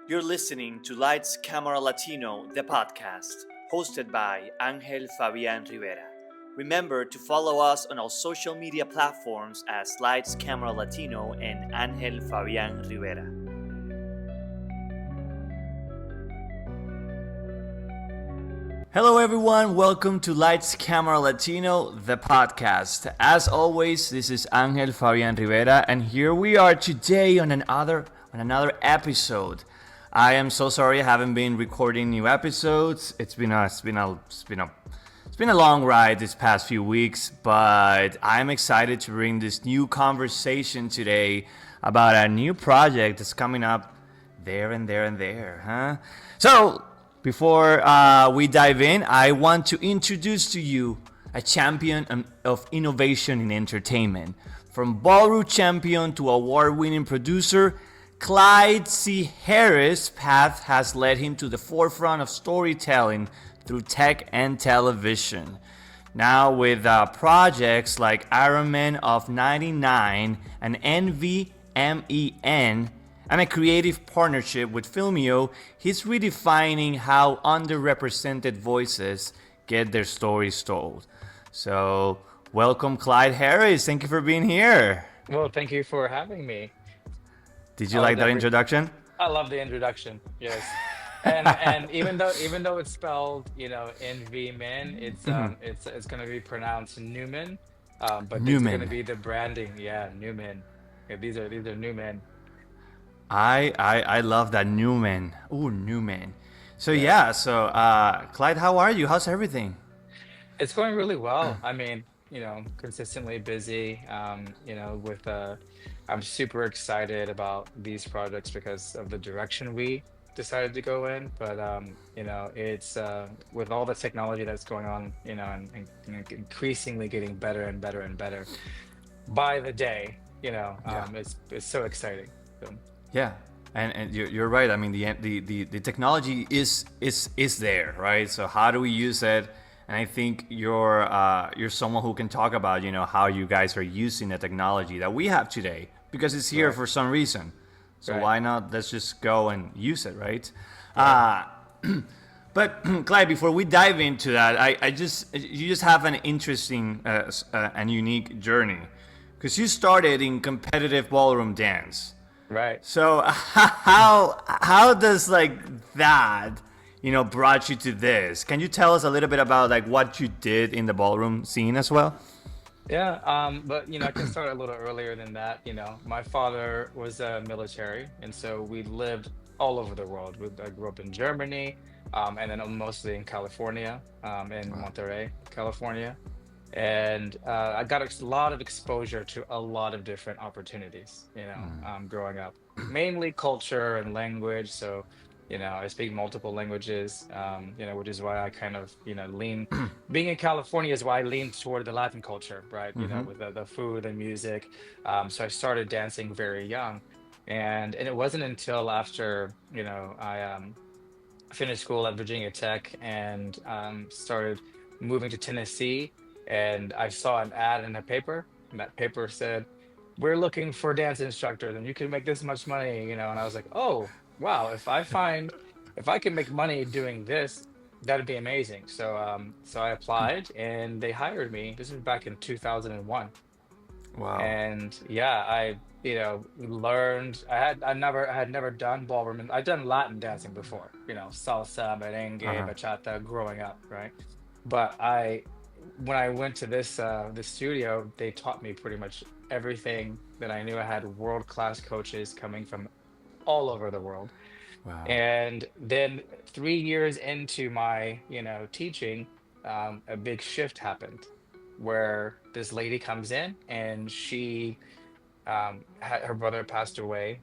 You're listening to Lights Camera Latino, the podcast, hosted by Angel Fabián Rivera. Remember to follow us on our social media platforms as Lights Camera Latino and Angel Fabián Rivera. Hello everyone, welcome to Lights Camera Latino, the podcast. As always, this is Angel Fabián Rivera, and here we are today on another episode. I am so sorry I haven't been recording new episodes. It's been a long ride this past few weeks, but I'm excited to bring this new conversation today about a new project that's coming up there. So, before we dive in, I want to introduce to you a champion of innovation in entertainment. From ballroom champion to award-winning producer, Clyde C. Harris' path has led him to the forefront of storytelling through tech and television. Now with projects like NVMEN of 99 and NVMEN and a creative partnership with Filmio, he's redefining how underrepresented voices get their stories told. So welcome, Clyde Harris. Thank you for being here. Well, thank you for having me. Did you like that introduction? I love the introduction. Yes, and even though it's spelled NVMEN, it's going to be pronounced Newman, but these are going to Newman. be the branding. Yeah, Newman. Yeah, these are Newman. I love that Newman. Ooh, Newman. So Clyde, how are you? How's everything? It's going really well. I mean, consistently busy. I'm super excited about these projects because of the direction we decided to go in. But it's with all the technology that's going on, and increasingly getting better and better and better by the day. It's so exciting. So, Yeah, and you're right. I mean, the technology is there, right? So how do we use it? And I think you're someone who can talk about how you guys are using the technology that we have today because it's here for some reason. So why not? Let's just go and use it, right? But Clyde, before we dive into that, you just have an interesting and unique journey because you started in competitive ballroom dance. Right. So how does that brought you to this? Can you tell us a little bit about what you did in the ballroom scene as well? Yeah, but I can start a little earlier than that. My father was military, and so we lived all over the world. I grew up in Germany, and then mostly in California, in Monterey, California. And I got a lot of exposure to a lot of different opportunities, growing up, mainly culture and language. So, I speak multiple languages, which is why I kind of, lean, being in California is why I lean toward the Latin culture, right? With the food and music. So I started dancing very young. And it wasn't until after, I finished school at Virginia Tech and started moving to Tennessee. And I saw an ad in a paper, and that paper said, "We're looking for dance instructors, and you can make this much money." And I was like, "Oh, wow! If I can make money doing this, that'd be amazing." So I applied, and they hired me. This was back in 2001. Wow. And yeah, I learned. I had never done ballroom, and I'd done Latin dancing before, salsa, merengue, Uh-huh. bachata growing up, right? But when I went to this studio, they taught me pretty much everything that I knew. I had world-class coaches coming from all over the world. Wow. And then 3 years into my, teaching, a big shift happened where this lady comes in and she had her brother passed away.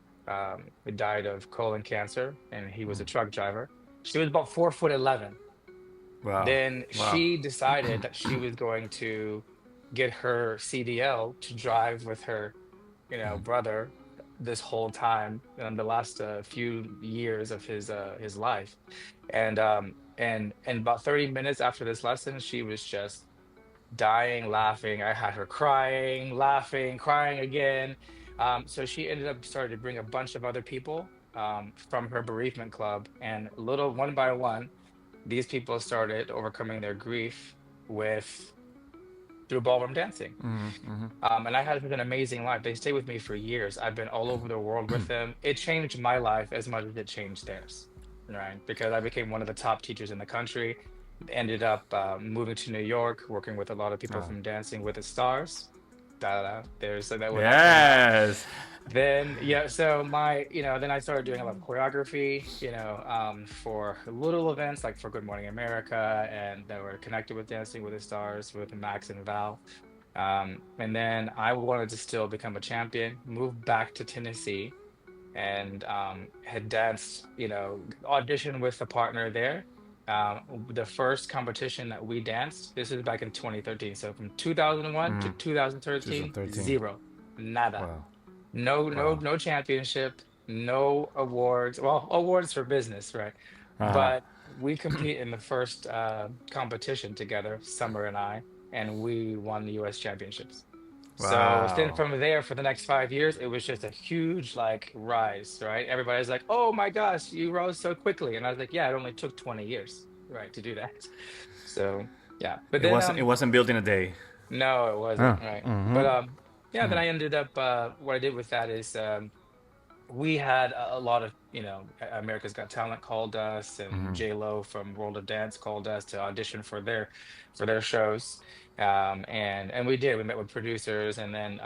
He died of colon cancer, and he was a truck driver. She was about 4'11". Wow. Then Wow. she decided that she was going to get her CDL to drive with her, brother this whole time in the last few years of his life. And about 30 minutes after this lesson, she was just dying, laughing. I had her crying, laughing, crying again. So she ended up started to bring a bunch of other people from her bereavement club, and little one by one, these people started overcoming their grief with through ballroom dancing. And I had an amazing life. They stayed with me for years. I've been all over the world with them. It changed my life as much as it changed theirs, right? Because I became one of the top teachers in the country. Ended up moving to New York, working with a lot of people Oh. from Dancing with the Stars. Da, da, da. There's so that when that came out. Yes. Then yeah, so then I started doing a lot of choreography, for little events like for Good Morning America, and that were connected with Dancing with the Stars with Max and Val. And then I wanted to still become a champion, moved back to Tennessee, and had danced, auditioned with a partner there. The first competition that we danced, this is back in 2013. So from 2001 to 2013, 2013. zero, nada. Wow. No, no, Wow. no championship, no awards. Well, awards for business, right? Uh-huh. But we compete in the first competition together, Summer and I, and we won the U.S. championships. So then Wow. from there, for the next 5 years, it was just a huge like rise, right? Everybody's like, "Oh my gosh, you rose so quickly," and I was like, "Yeah, it only took 20 years, right, to do that." So yeah, but It then wasn't. It wasn't built in a day. no, it Huh. wasn't, right? But Mm-hmm. yeah, then I ended up what I did with that is we had a lot of, America's Got Talent called us, and J Lo from World of Dance called us to audition for their shows, and we did. We met with producers, and then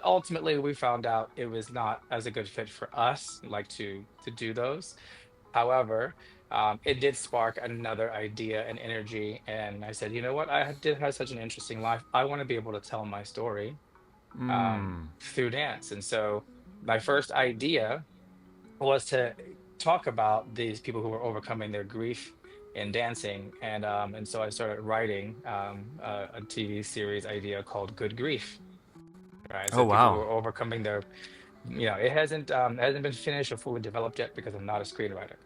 ultimately we found out it was not as a good fit for us, like to do those. However, it did spark another idea and energy, and I said, you know what, did have such an interesting life. I want to be able to tell my story through dance, and so my first idea was to talk about these people who were overcoming their grief in dancing, and so I started writing a TV series idea called Good Grief, right? Oh So people who wow. are overcoming their, it hasn't been finished or fully developed yet because I'm not a screenwriter,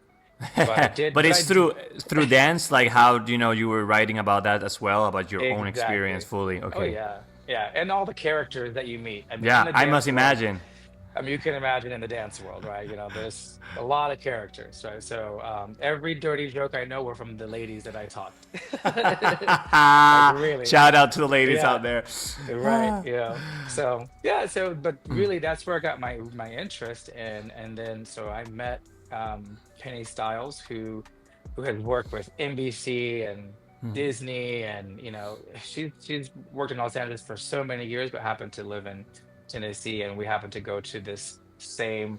but But I it's did through dance, like how you were writing about that as well, about your own experience exactly. fully. Oh Okay. yeah, yeah, and all the characters that you meet. I mean, in Yeah, the I must dance world. imagine. I mean, you can imagine in the dance world, right? There's a lot of characters, right? So every dirty joke I know were from the ladies that I taught. Like really, Shout out to the ladies out yeah, there. right. So yeah, so but really that's where I got my interest and then so I met Penny Styles who had worked with NBC and Disney, and she's worked in Los Angeles for so many years, but happened to live in Tennessee, and we happened to go to this same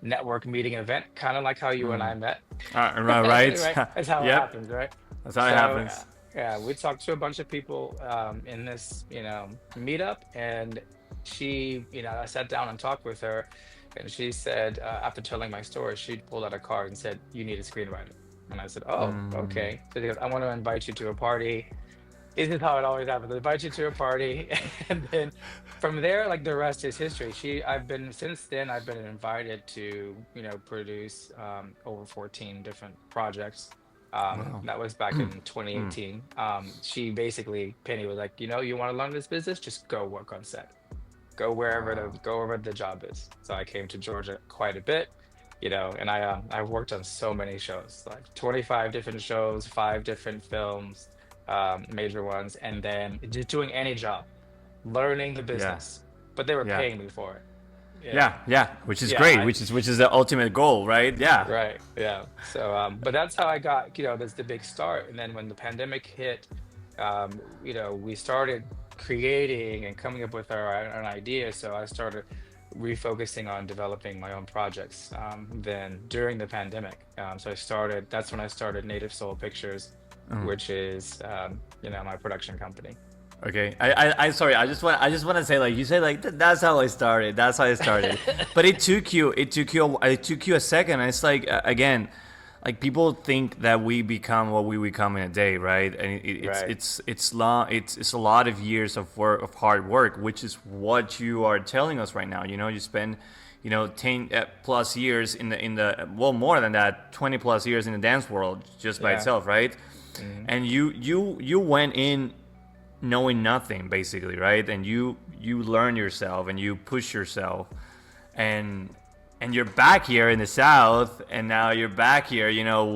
network meeting event, kind of like how you and I met. Right. Right, that's how it Yep. happens, right? That's how it So happens. yeah, we talked to a bunch of people in this meetup, and I sat down and talked with her, and she said, after telling my story, she pulled out a card and said, "You need a screenwriter." And I said, "Oh, okay." So she goes, "I want to invite you to a party." This is how it always happens. They invite you to a party, and then from there, like the rest is history. Since then, I've been invited to, produce over 14 different projects. Wow. That was back in 2018. Penny was like, you want to learn this business? Just go work on set. Wow. Go wherever the job is. So I came to Georgia quite a bit, and I worked on so many shows, like 25 different shows, 5 different films, major ones, and then just doing any job, learning the Yeah. business. But they were Yeah. paying me for it. Yeah. Yeah. Which is Yeah, great. Which is the ultimate goal, right? Yeah. right, yeah. So, but that's how I got, that's the big start. And then when the pandemic hit, we started creating and coming up with our an idea. So I started refocusing on developing my own projects. Then during the pandemic, that's when I started Native Soul Pictures, which is, my production company. Okay. I sorry. I just want to say, like, you say, like, that's how I started. That's how I started. But it took you a second. And it's like, again, like, people think that we become what we become in a day, right? And Right. it's long. It's a lot of years of work, of hard work, which is what you are telling us right now. You spend, 10 plus years in the well, more than that, 20 plus years in the dance world just by Yeah. itself, right? Mhm. And you went in knowing nothing, basically, right? And you learn yourself and you push yourself, and and you're back here in the South, and now you're back here, you know,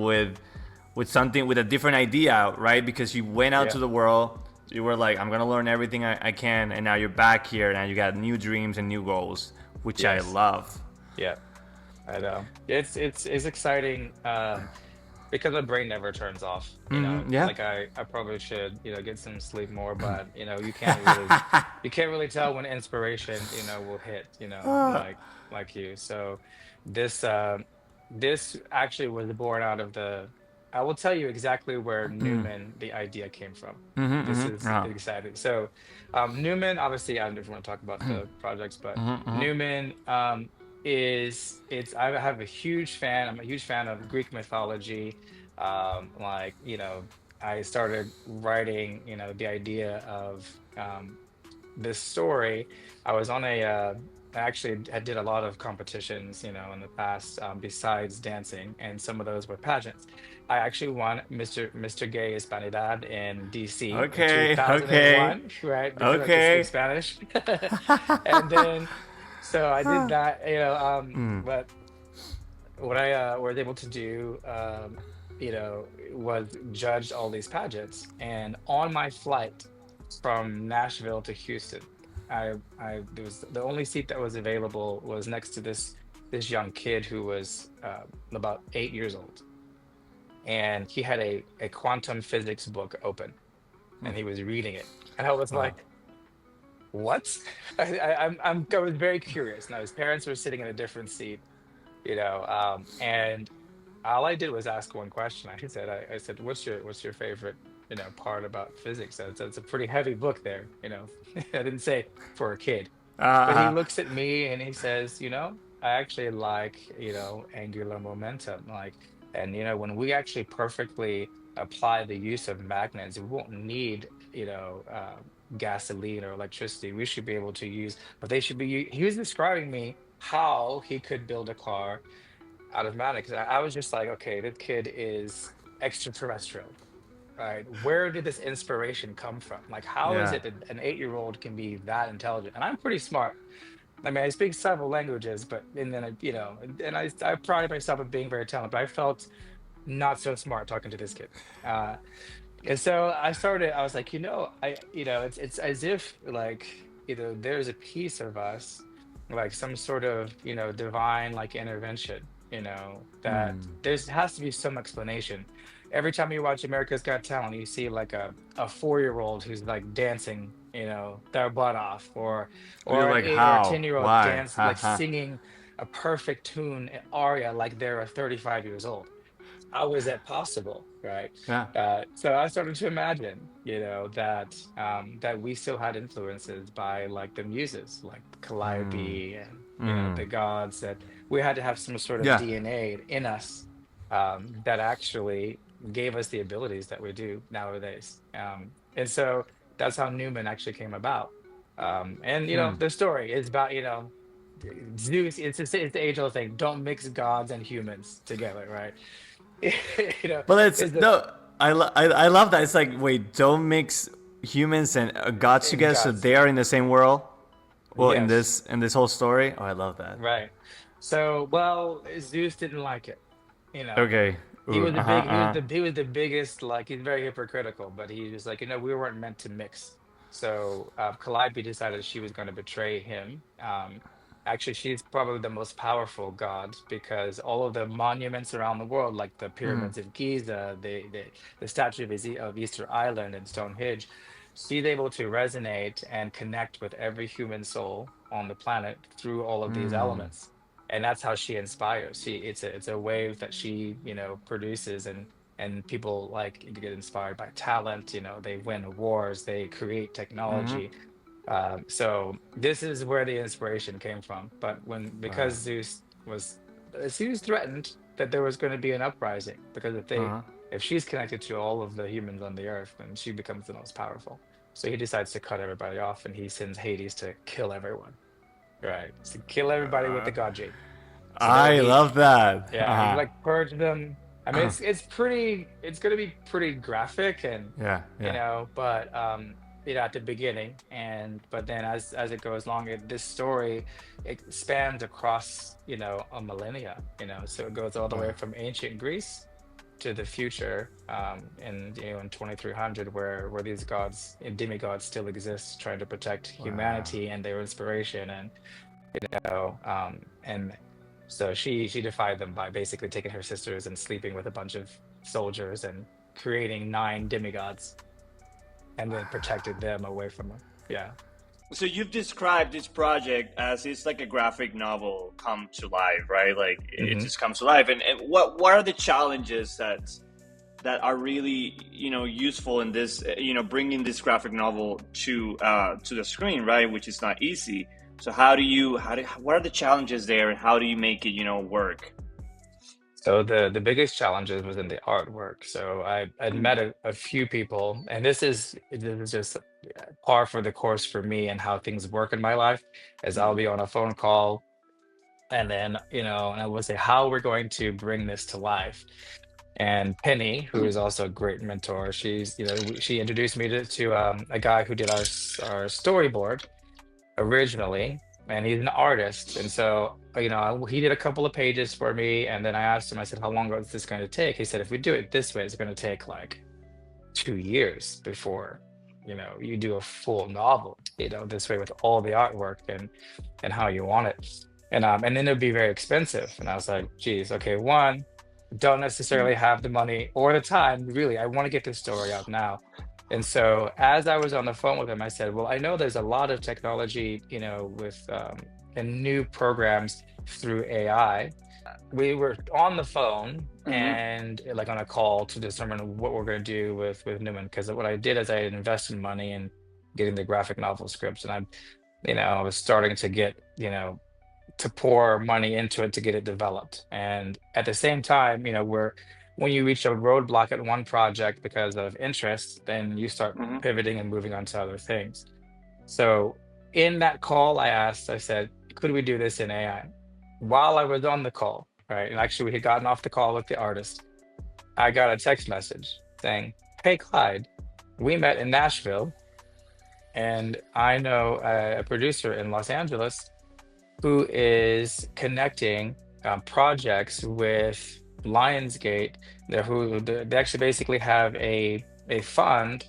with something, with a different idea, right? Because you went out Yeah. to the world, you were like, I'm gonna learn everything I can, and now you're back here, and you got new dreams and new goals, which I Yes. love. Yeah. I know. It's exciting. Because my brain never turns off, Yeah. like I probably should, get some sleep more, but you can't really tell when inspiration, will hit, like you. So this this actually was born out of I will tell you exactly where Newman, the idea came from. This is Uh-huh. exciting. So Newman, obviously, I don't know if you want to talk about the projects, but Newman I have a huge fan. I'm a huge fan of Greek mythology. Like, I started writing, the idea of this story. I was on I did a lot of competitions, in the past, besides dancing, and some of those were pageants. I actually won Mr. Gay Hispanidad in DC in Okay, okay, 2001, right? Because I could speak okay. Spanish. And then, so I did that, Mm. but what I was able to do, was judge all these pageants. And on my flight from Nashville to Houston, there was the only seat that was available was next to this young kid who was about 8 years old, and he had a quantum physics book open, and he was reading it, and I was Wow. like, "What?" I was very curious. Now his parents were sitting in a different seat, and all I did was ask one question. I said, what's your favorite, part about physics? That's a pretty heavy book there, I didn't say for a kid, but he Uh, looks at me and he says, I actually like, angular momentum, like, and when we actually perfectly apply the use of magnets, we won't need, gasoline or electricity. We should be able to use, but they should be. He was describing me how he could build a car out of matter, because I was just like, okay, this kid is extraterrestrial, right? Where did this inspiration come from? Like, how is yeah. it that an 8-year-old can be that intelligent? And I'm pretty smart. I mean, I speak several languages, but and then I pride myself of being very talented, but I felt not so smart talking to this kid. Uh, and so I was like, it's as if, like, there's a piece of us, like some sort of, divine, like, intervention, that there's has to be some explanation. Every time you watch America's Got Talent, you see like a 4-year-old who's like dancing, their butt off, You're or an like, 8 or 10-year-old why? dance, like singing a perfect tune, aria, like they're 35 years old. How is that possible, right? Yeah. So I started to imagine, that we still had influences by, like, the muses, like Calliope, and the gods, that we had to have some sort of Yeah. DNA in us, that actually gave us the abilities that we do nowadays. And so that's how Newman actually came about. And the story is about, Zeus. It's the age old thing. Don't mix gods and humans together, right? But it's Is the no. I love that. It's like, wait, don't mix humans and gods together so gods. they are in the same world. Well, Yes, in this whole story. Oh, I love that. right. So, well, Zeus didn't like it. You know, Okay. Ooh, he was the biggest, like, he's very hypocritical, but he was like, we weren't meant to mix. So Calliope decided she was going to betray him. Actually, she's probably the most powerful god, because all of the monuments around the world, like the pyramids of Giza, the statue of Easter Island and Stonehenge, she's able to resonate and connect with every human soul on the planet through all of these elements, and that's how she inspires. It's a wave that she, produces, and people, like, get inspired by talent. They win wars, they create technology. So this is where the inspiration came from. But because Zeus threatened that there was going to be an uprising, because if she's connected to all of the humans on the earth, then she becomes the most powerful. So he decides to cut everybody off, and he sends Hades to kill everyone. Right, to kill everybody with the god gene. So that way I love that. he like purged them. I mean, it's going to be pretty graphic, and Yeah. Yeah. but at the beginning, and but then as it goes along, this story it spans across a millennia. So it goes all the way Wow. from ancient Greece to the future, in 2300, where these gods and demigods still exist, trying to protect Wow. humanity and their inspiration, and so she defied them by basically taking her sisters and sleeping with a bunch of soldiers and creating nine demigods, and then protected them away from her. Yeah. So you've described this project as it's like a graphic novel come to life, right? Like it Hmm. just comes to life. And what are the challenges that are really useful in this bringing this graphic novel to the screen, right? Which is not easy. So what are the challenges there, and how do you make it work? So the biggest challenges was in the artwork. So I'd met a few people, and this is just par for the course for me and how things work in my life. As I'll be on a phone call, and then and I will say how we're going to bring this to life. And Penny, who is also a great mentor, she introduced me to a guy who did our storyboard originally, and he's an artist. And so, he did a couple of pages for me, and then I asked him, I said, how long is this going to take? He said, if we do it this way, it's going to take like 2 years before, you do a full novel, this way with all the artwork and how you want it. And then it'd be very expensive. And I was like, geez, okay, one, don't necessarily have the money or the time. Really, I want to get this story out now. And so as I was on the phone with him, I said, well, I know there's a lot of technology, with and new programs through AI. We were on the phone Mm-hmm. and like on a call to determine what we're going to do with NVMEN. Because what I did is I had invested money in getting the graphic novel scripts, and I was starting to get, to pour money into it to get it developed. And at the same time, when you reach a roadblock at one project because of interest, then you start Mm-hmm. pivoting and moving on to other things. So in that call, I said, could we do this in AI? While I was on the call, right? And actually, we had gotten off the call with the artist. I got a text message saying, hey, Clyde, we met in Nashville, and I know a producer in Los Angeles who is connecting projects with Lionsgate. They actually basically have a fund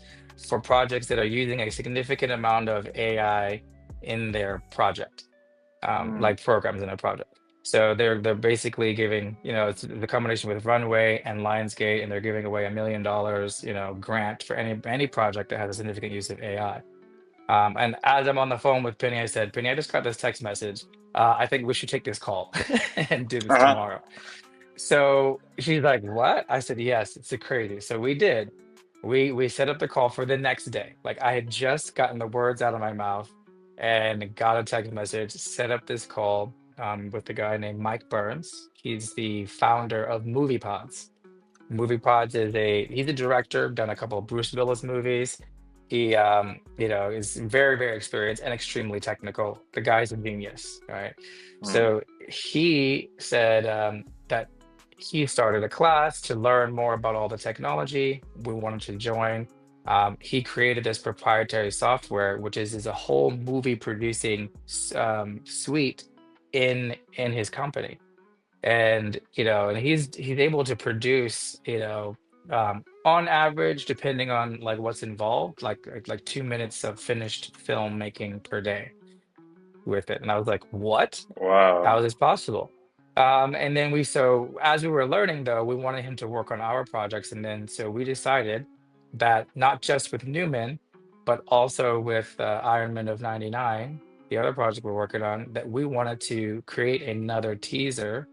for projects that are using a significant amount of AI in their project, like programs in their project. So they're basically giving, it's the combination with Runway and Lionsgate, and they're giving away $1 million, grant for any project that has a significant use of AI. And as I'm on the phone with Penny, I said, Penny, I just got this text message. I think we should take this call and do this Uh-huh. tomorrow. So she's like, what? I said, yes, it's a crazy. So we did. We set up the call for the next day. Like I had just gotten the words out of my mouth and got a text message, set up this call with a guy named Mike Burns. He's the founder of MoviePods. MoviePods he's a director, done a couple of Bruce Willis movies. He is very, very experienced and extremely technical. The guy's a genius, right? Mm-hmm. So he said that he started a class to learn more about all the technology. We wanted to join. He created this proprietary software, which is a whole movie producing suite in his company. And and he's able to produce, on average, depending on like what's involved, like 2 minutes of finished film making per day with it. And I was like, what? How Wow. is this possible? And then so as we were learning, though, we wanted him to work on our projects. And then so we decided that not just with Newman, but also with Iron Man of 99, the other project we're working on, that we wanted to create another teaser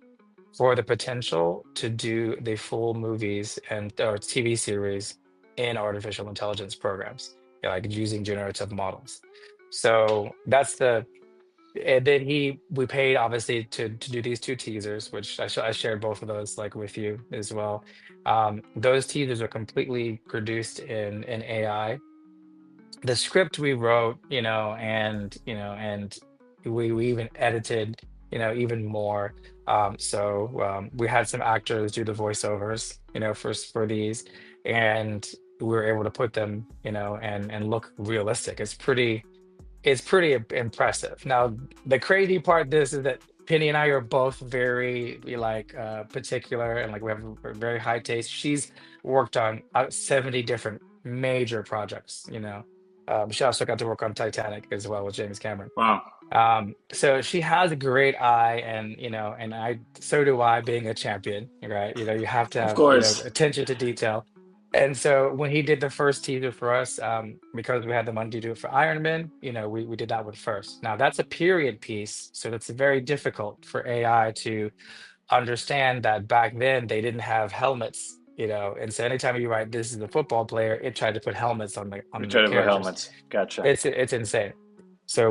for the potential to do the full movies and or TV series in artificial intelligence programs, like using generative models. So that's and then we paid obviously to do these two teasers, which I shared both of those like with you as well. Those teasers are completely produced in AI. The script we wrote, and we even edited, even more. So we had some actors do the voiceovers, for these, and we were able to put them, and look realistic. It's pretty impressive. Now, the crazy part this is that Penny and I are both very like particular, and like we have a very high taste. She's worked on 70 different major projects, she also got to work on Titanic as well with James Cameron. Wow. So she has a great eye, and so do I, being a champion, right? You have to Of have, course. attention to detail. And so when he did the first teaser for us, because we had the money to do it for Iron Man, we did that one first. Now that's a period piece, so that's very difficult for AI to understand that back then they didn't have helmets, and so anytime you write this is a football player, it tried to put helmets on the We on the try to wear characters. helmets. Gotcha. It's insane. So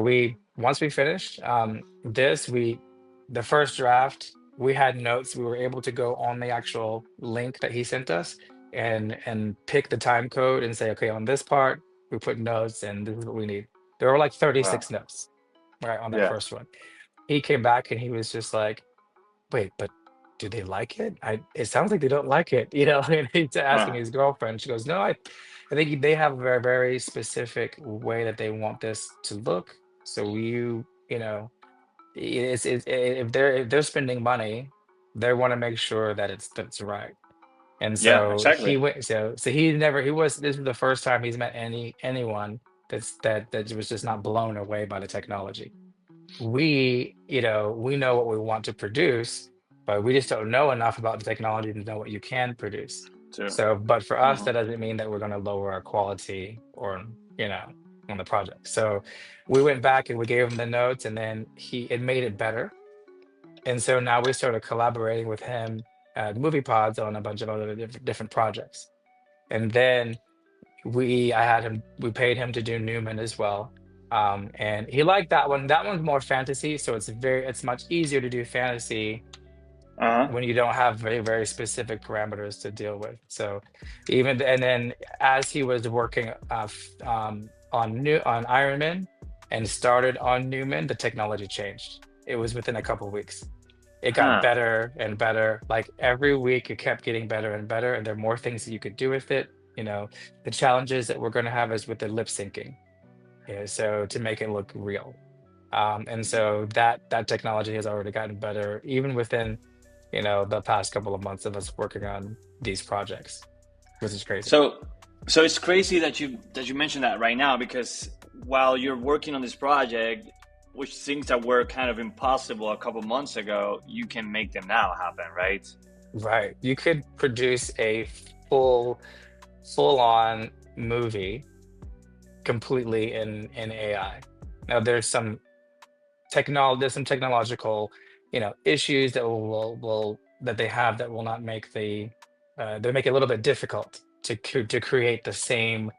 once we finished the first draft, we had notes. We were able to go on the actual link that he sent us and pick the time code and say, okay, on this part, we put notes and this is what we need. There were like Wow. 36 notes, right, on that Yeah. first one. He came back and he was just like, wait, but do they like it? It sounds like they don't like it, and he's asking Huh. his girlfriend. She goes, no, I think they have a very, very specific way that they want this to look. So if they're spending money, they want to make sure that that's right. And Yeah, so he exactly. went. So he was. This was the first time he's met anyone that was just not blown away by the technology. We know what we want to produce, but we just don't know enough about the technology to know what you can produce. Too. So, but for us, Hmm. that doesn't mean that we're going to lower our quality or, on the project. So we went back and we gave him the notes, and then it made it better. And so now we started collaborating with him at Movie Pods on a bunch of other different projects. And then we paid him to do Newman as well. And he liked that one. That one's more fantasy, so it's much easier to do fantasy Uh-huh. when you don't have very, very specific parameters to deal with. So and then as he was working on Iron Man and started on Newman, the technology changed. It was within a couple weeks. It got Huh. better and better. Like every week, it kept getting better and better, and there are more things that you could do with it. The challenges that we're going to have is with the lip syncing. So to make it look real. And so that technology has already gotten better, even within, the past couple of months of us working on these projects, which is crazy. So, so it's crazy that you mentioned that right now because while you're working on this project, which things that were kind of impossible a couple months ago, you can make them now happen, right? Right. You could produce a full on movie completely in AI. Now there's some technological, issues that will that they have that will not make they make it a little bit difficult to create the same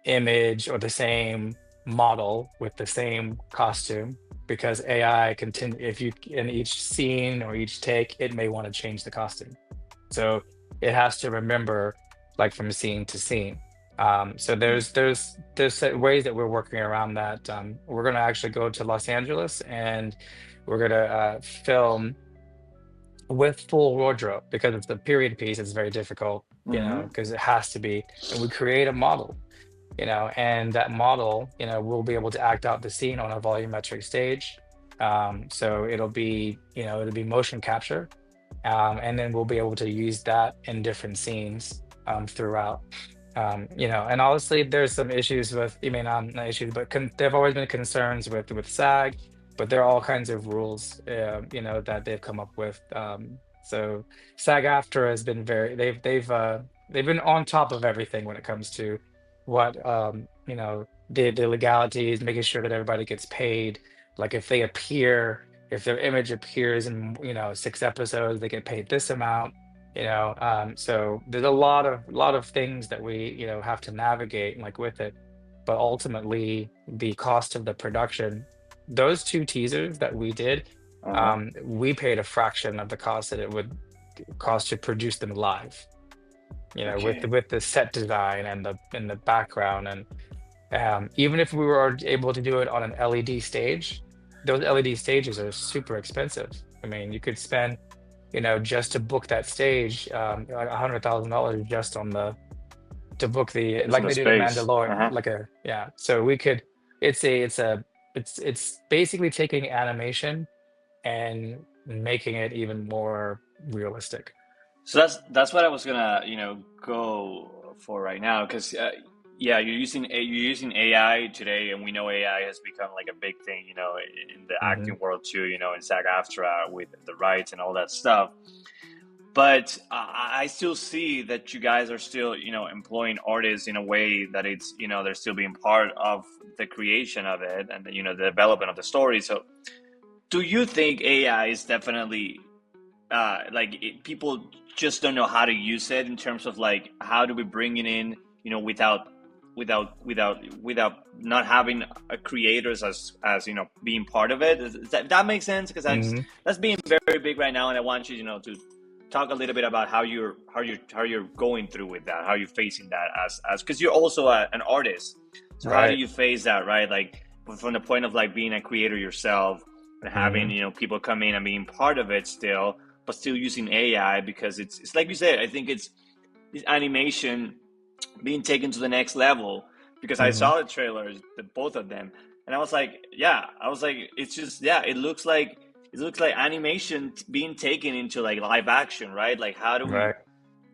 image or the same model with the same costume, because AI continue if you in each scene or each take, it may want to change the costume. So it has to remember, like, from scene to scene. So there's ways that we're working around that. We're gonna actually go to Los Angeles, and we're gonna film with full wardrobe, because it's the period piece. It's very difficult, Mm-hmm. because it has to be. And we create a model, and that model, will be able to act out the scene on a volumetric stage. So it'll be motion capture, and then we'll be able to use that in different scenes throughout. And honestly, there's some issues with, not issues, but there've always been concerns with SAG, but there are all kinds of rules, that they've come up with. So SAG-AFTRA has been they've been on top of everything when it comes to what, the legalities, making sure that everybody gets paid. Like if their image appears in, 6 episodes, they get paid this amount. So there's a lot of things that we, have to navigate, like, with it. But ultimately, the cost of the production, those two teasers that we did, Uh-huh. we paid a fraction of the cost that it would cost to produce them live. With Okay. the set design and the background, and even if we were able to do it on an LED stage, those LED stages are super expensive. I mean, you could spend, just to book that stage, like $100,000 just on to book the From like the they do the space. Mandalorian, Uh-huh. like a yeah. So we could. It's basically taking animation and making it even more realistic. So that's what I was gonna, go for right now, because yeah, you're using AI today, and we know AI has become like a big thing, in the Hmm. acting world too, in SAG-AFTRA with the rights and all that stuff. But I still see that you guys are still, employing artists in a way that it's, they're still being part of the creation of it, and the development of the story. So, do you think AI is definitely people just don't know how to use it, in terms of like, how do we bring it in, without not having a creators as being part of it? That makes sense? Because Hmm. that's being very big right now, and I want you, to talk a little bit about how you're going through with that, how you're facing that, as because you're also an artist. So how do Right. you face that, right? Like, from the point of like being a creator yourself, and having Hmm. people come in and being part of it still, but still using AI, because it's like you said. I think it's this animation being taken to the next level, because I Hmm. saw the trailers, both of them, and I was like, it's just, yeah, it looks like animation being taken into like live action, right? Like, how do we Right.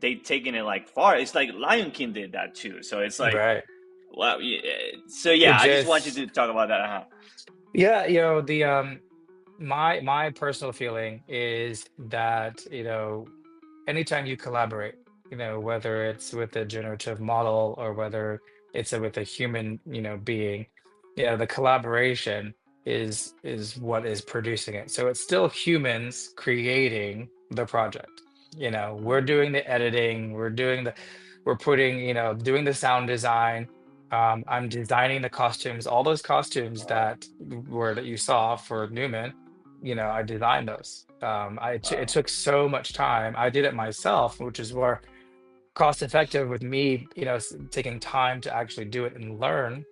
they taking it like far? It's like Lion King did that too, so it's like, Right. wow, yeah. So It yeah, I just want you just to talk about that. Uh-huh. yeah, the my personal feeling is that, anytime you collaborate, whether it's with a generative model or whether it's with a human, being, the collaboration is what is producing it. So it's still humans creating the project. We're doing the editing, we're putting, doing the sound design. I'm designing the costumes, all those costumes that you saw for Newman. I designed those. It Wow. took so much time. I did it myself, which is more cost effective with me, taking time to actually do it and learn.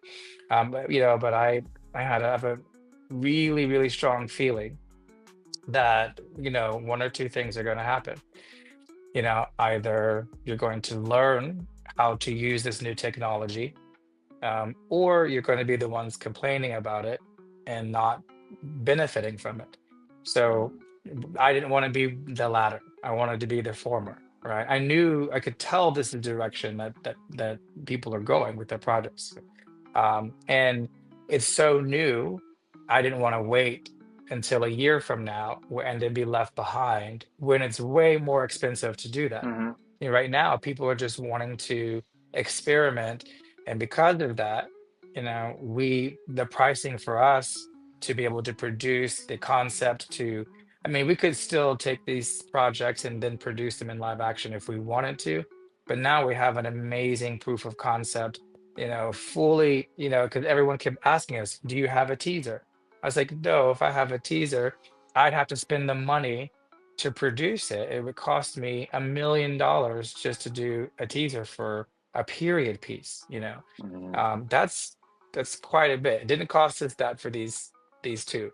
But I have a really, really strong feeling that, one or two things are going to happen. Either you're going to learn how to use this new technology, or you're going to be the ones complaining about it and not benefiting from it. So I didn't want to be the latter. I wanted to be the former, right? I could tell this is the direction that people are going with their projects. And it's so new. I didn't want to wait until a year from now and then be left behind when it's way more expensive to do that. Mm-hmm. Right now, people are just wanting to experiment, and because of that, the pricing for us to be able to produce the concept to, I mean, we could still take these projects and then produce them in live action if we wanted to, but now we have an amazing proof of concept, fully, because everyone kept asking us, do you have a teaser? I was like, no, if I have a teaser, I'd have to spend the money to produce it. It would cost me $1 million just to do a teaser for a period piece, Mm-hmm. that's quite a bit. It didn't cost us that for these two.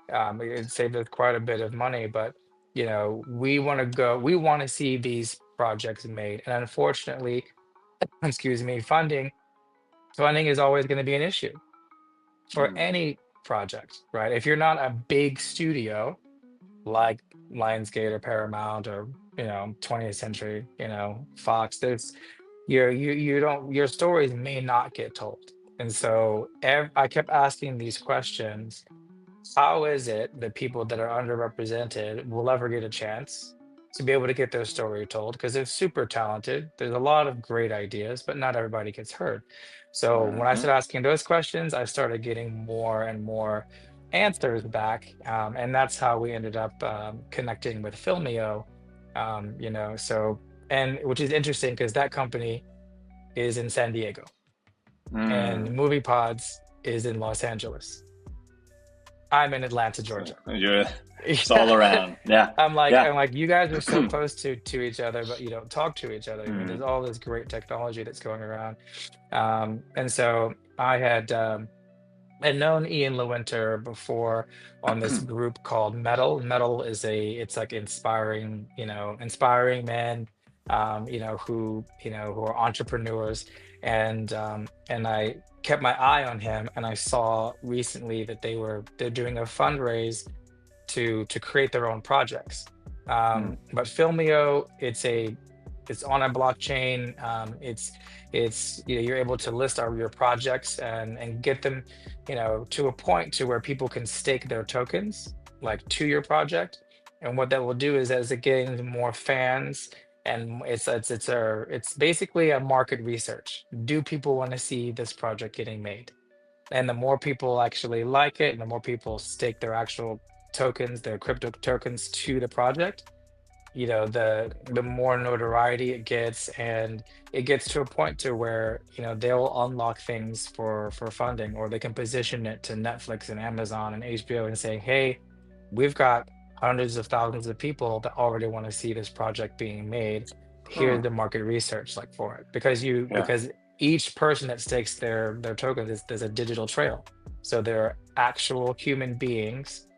It saved us quite a bit of money, but we want to see these projects made. And unfortunately, excuse me, funding is always going to be an issue for Mm-hmm. any project, right? If you're not a big studio like Lionsgate or Paramount or 20th Century, Fox, there's you don't your stories may not get told. And so I kept asking these questions. How is it that people that are underrepresented will ever get a chance to be able to get their story told? Because they're super talented. There's a lot of great ideas, but not everybody gets heard. So when I Mm-hmm. started asking those questions, I started getting more and more answers back. And that's how we ended up connecting with Filmio. So, and which is interesting because that company is in San Diego and Mm. Movie Pods is in Los Angeles. I'm in Atlanta, So Georgia. it's all Yeah. around. Yeah. I'm like, Yeah. I'm like, you guys are so close to each other, but you don't talk to each other. I mean, there's Mm-hmm. all this great technology that's going around. And so I'd known Ian Lewinter before on this group called Metal. Metal it's like inspiring men who are entrepreneurs, and I kept my eye on him, and I saw recently that they're doing a fundraise to create their own projects. Mm. But Filmio, it's on a blockchain. It's you're able to list your projects and get them, to a point to where people can stake their tokens like to your project. And what that will do is as it gains more fans, and it's basically a market research. Do people want to see this project getting made? And the more people actually like it, and the more people stake their actual tokens, their crypto tokens to the project, the more notoriety it gets, and it gets to a point to where they'll unlock things for funding, or they can position it to Netflix and Amazon and HBO and say, hey, we've got hundreds of thousands of people that already want to see this project being made. Here's Huh. the market research like for it, Yeah. because each person that stakes their tokens there's a digital trail. So they're actual human beings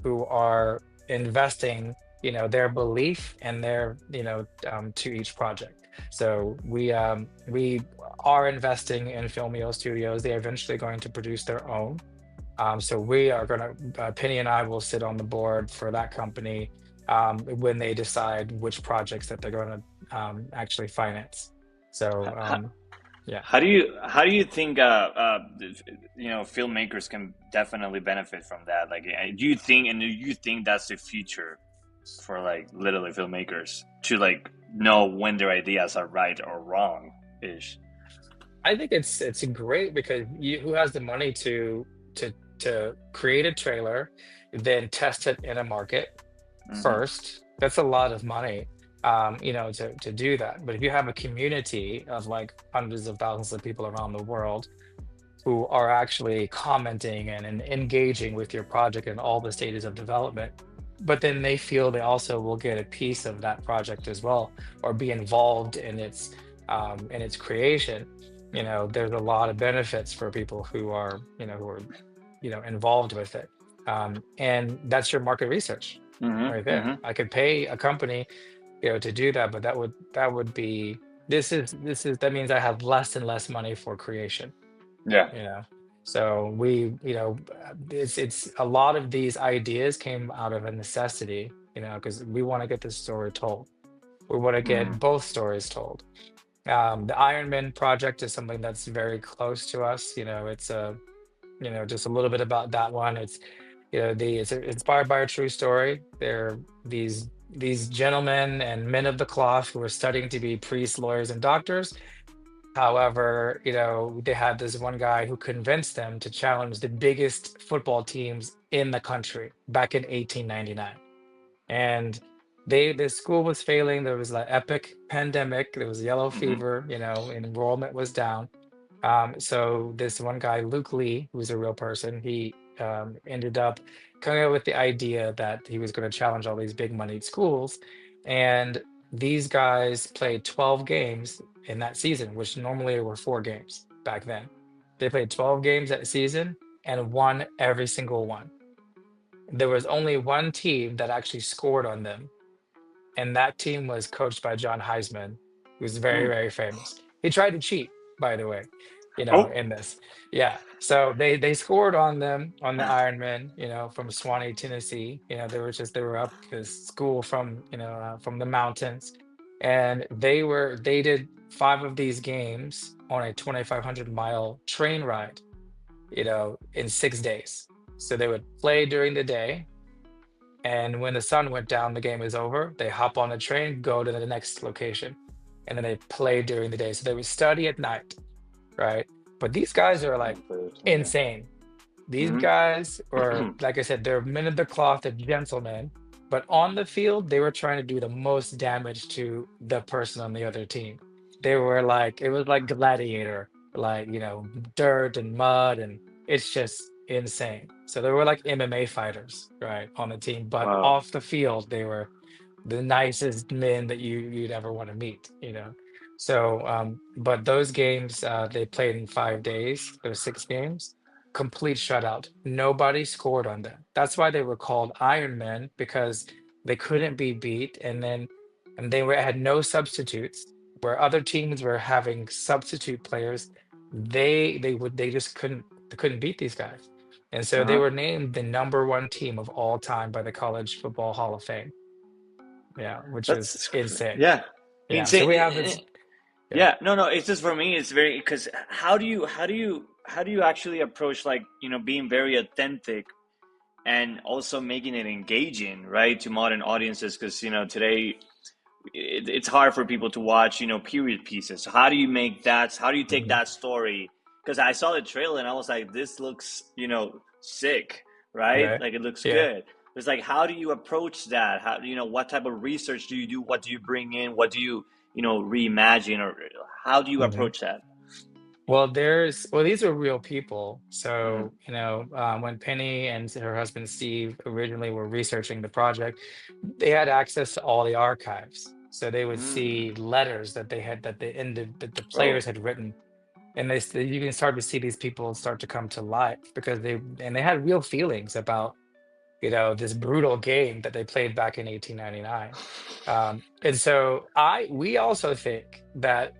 who are investing, their belief and to each project. So we are investing in Filmio Studios. They're eventually going to produce their own. So we are going to, Penny and I will sit on the board for that company, when they decide which projects that they're going to actually finance. So How, yeah. how do you think filmmakers can definitely benefit from that? Like, do you think that's the future for like literally filmmakers to like know when their ideas are right or wrong ish? I think it's great because who has the money to create a trailer, then test it in a market Hmm. first? That's a lot of money, to do that. But if you have a community of like hundreds of thousands of people around the world who are actually commenting and engaging with your project in all the stages of development, but then they feel they also will get a piece of that project as well, or be involved in its creation. There's a lot of benefits for people who are involved with it. And that's your market research Hmm. right there. Hmm. I could pay a company, to do that, but that would be that means I have less and less money for creation, Yeah. you know. So it's a lot of these ideas came out of a necessity, because we want to get this story told. We want to get Mm. both stories told. The Iron Man project is something that's very close to us. It's just a little bit about that one. It's inspired by a true story. They're these gentlemen and men of the cloth who are studying to be priests, lawyers, and doctors. However, they had this one guy who convinced them to challenge the biggest football teams in the country back in 1899. And the school was failing. There was an epic pandemic. There was yellow Hmm. fever, and enrollment was down. So this one guy, Luke Lee, who's a real person, he ended up coming up with the idea that he was going to challenge all these big moneyed schools. And these guys played 12 games in that season, which normally were 4 games back then. They played 12 games that season and won every single one. There was only one team that actually scored on them, and that team was coached by John Heisman, who's very, Mm. very famous. He tried to cheat, by the way, Oh. in this. Yeah. So they scored on them on the Ironman, from Swanee, Tennessee. They were up to school from the mountains, and they did 5 of these games on a 2,500-mile train ride, in 6 days. So they would play during the day, and when the sun went down, the game is over. They hop on a train, go to the next location, and then they play during the day. So they would study at night, right? But these guys are like Okay. insane. These Hmm. guys are, like I said, they're men of the cloth, they're gentlemen. But on the field, they were trying to do the most damage to the person on the other team. They were like, it was like gladiator, like, dirt and mud, and it's just insane. So they were like MMA fighters, right, on the team. But Wow. off the field, they were the nicest men that you'd ever want to meet. So, but those games, they played in 5 days. Those 6 games, complete shutout. Nobody scored on them. That's why they were called Iron Men, because they couldn't be beat. And then and they were had no substitutes. Where other teams were having substitute players, they just couldn't beat these guys, and so they Uh-huh. were named the number one team of all time by the College Football Hall of Fame. Yeah, which is insane. Yeah, Yeah, so insane. we have this. Yeah. Yeah, no, no. It's just for me. It's very because how do you actually approach like being very authentic and also making it engaging, right, to modern audiences? Because today it's hard for people to watch period pieces. So how do you make that? How do you take Mhm. that story? Because I saw the trailer and I was like, this looks sick, right? Right. Like it looks Yeah. good. It's like, how do you approach that? How what type of research do you do? What do you bring in? What do you reimagine, or how do you Mhm. approach that? Well, these are real people. Mm-hmm. So, when Penny and her husband Steve originally were researching the project, they had access to all the archives. So they would see Mm. letters that the Oh. players had written, and you can start to see these people start to come to life because they had real feelings about this brutal game that they played back in 1899. And so we also think that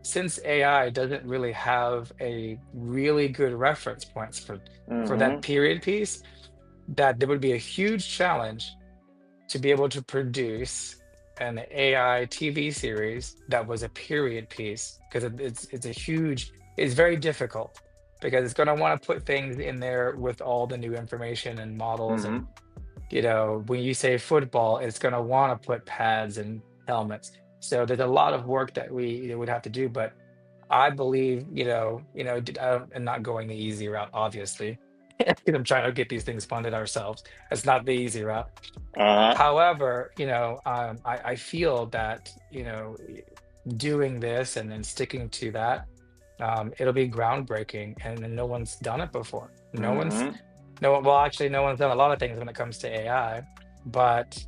since AI doesn't really have a really good reference points for that Mm-hmm. period piece, that there would be a huge challenge to be able to produce an AI TV series that was a period piece because it's very difficult because it's going to want to put things in there with all the new information and models, and Mm-hmm. when you say football, it's going to want to put pads and helmets. So there's a lot of work that we would have to do, but I believe, I'm not going the easy route, obviously. I'm trying to get these things funded ourselves. It's not the easy route. Uh-huh. However, I feel that, doing this and then sticking to that, it'll be groundbreaking, and no one's done it before. Mm-hmm. Well, actually, no one's done a lot of things when it comes to AI, but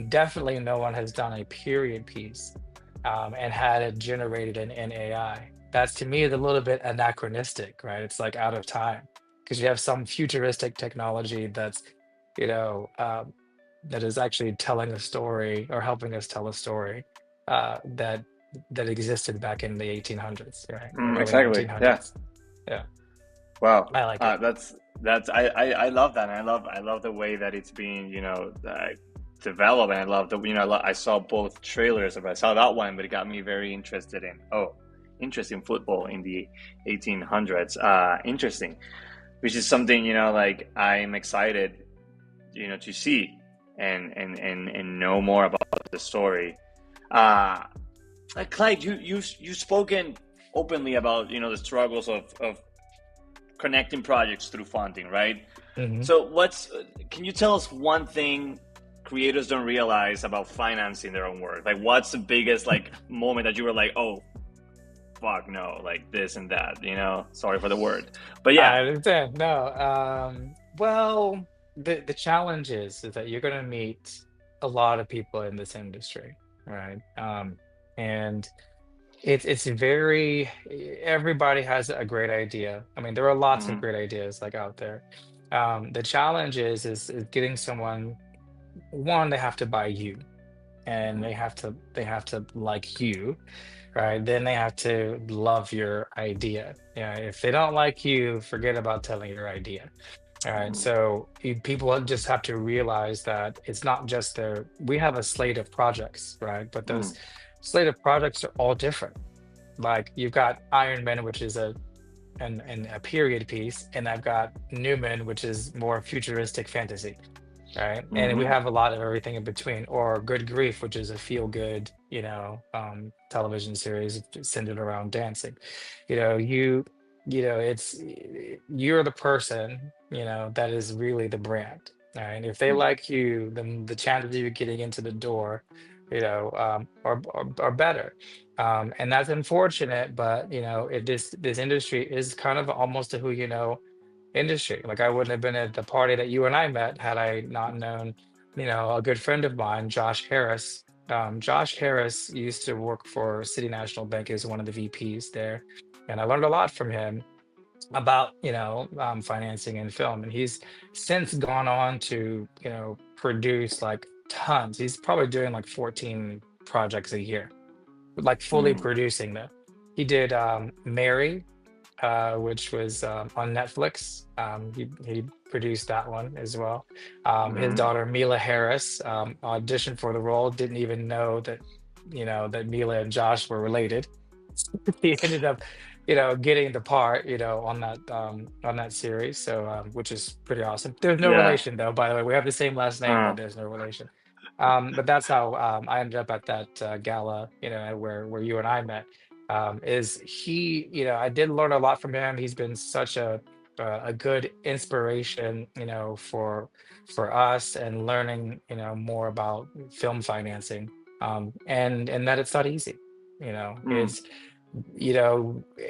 definitely no one has done a period piece, and had it generated in AI. That's to me is a little bit anachronistic, right? It's like out of time because you have some futuristic technology you know, um, that is actually telling a story or helping us tell a story, that existed back in the 1800s, right? Or early Exactly. Yeah. 1900s. Yeah, Wow. I like it. That's I love that. And I love the way that it's being developed. And I love the I saw both trailers. I saw that one, but it got me very interested in interesting football in the 1800s. Interesting, which is something like I'm excited to see and know more about the story. Uh, Clyde, you've spoken openly about the struggles of connecting projects through funding, right? Hmm. So can you tell us one thing creators don't realize about financing their own work? Like what's the biggest moment that you were like, oh fuck no, like this and that, sorry for the word, but yeah. I understand. No, well, the challenge is that you're going to meet a lot of people in this industry, right? And it's very everybody has a great idea. I mean, there are lots of Hmm. great ideas like out there. The challenge is getting someone. One, they have to buy you, and Hmm. they have to like you, right? Then they have to love your idea. Yeah, if they don't like you, forget about telling your idea. All right, Hmm. so people just have to realize that it's not just we have a slate of projects, right? But those Hmm. slate of projects are all different. Like you've got Iron Man, which is a period piece, and I've got Newman, which is more futuristic fantasy, right? And we Hmm. have a lot of everything in between, or Good Grief, which is a feel good, television series centered around dancing. You know, you're the person, that is really the brand. All right. If they like you, then the chances of you getting into the door, are better. And that's unfortunate, but this industry is kind of almost a who you know industry. Like I wouldn't have been at the party that you and I met had I not known, a good friend of mine, Josh Harris. Josh Harris used to work for City National Bank as one of the VPs there, and I learned a lot from him about financing and film. And he's since gone on to produce like tons. He's probably doing like 14 projects a year, like fully Mm. producing them. He did Mary, which was on Netflix. He produced that one as well. His Mm-hmm. daughter Mila Harris auditioned for the role. Didn't even know that, that Mila and Josh were related. He ended up, getting the part, on that series. So, which is pretty awesome. There's no Yeah. relation though, by the way. We have the same last name, but there's no relation. But that's how I ended up at that gala, where you and I met. Is he, I did learn a lot from him. He's been such a good inspiration, for us and learning, more about film financing. And that it's not easy. Mm. It's